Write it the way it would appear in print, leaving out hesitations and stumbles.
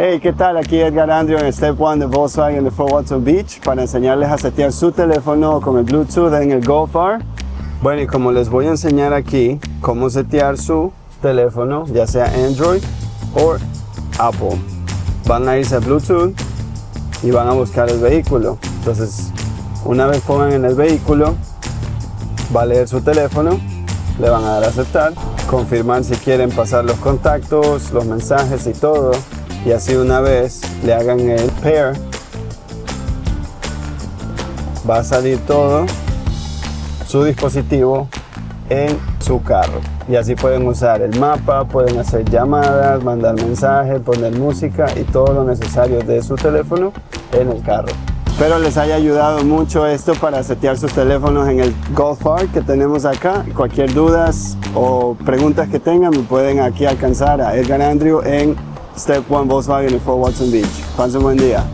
Hey, ¿qué tal? Aquí Edgar Andrew en Step One de Volkswagen de Volkswagen Beach para enseñarles a setear su teléfono con el Bluetooth en el Golf R. Bueno, y como les voy a enseñar aquí cómo setear su teléfono, ya sea Android o Apple, van a irse a Bluetooth y van a buscar el vehículo. Entonces, una vez pongan en el vehículo, va a leer su teléfono, le van a dar a aceptar, confirmar si quieren pasar los contactos, los mensajes y todo. Y así una vez le hagan el pair, va a salir todo su dispositivo en su carro. Y así pueden usar el mapa, pueden hacer llamadas, mandar mensajes, poner música y todo lo necesario de su teléfono en el carro. Espero les haya ayudado mucho esto para setear sus teléfonos en el Golf R que tenemos acá. Cualquier dudas o preguntas que tengan me pueden aquí alcanzar a Edgar Andrew en Step One Volkswagen en Volkswagen Beach. Pasen un buen día.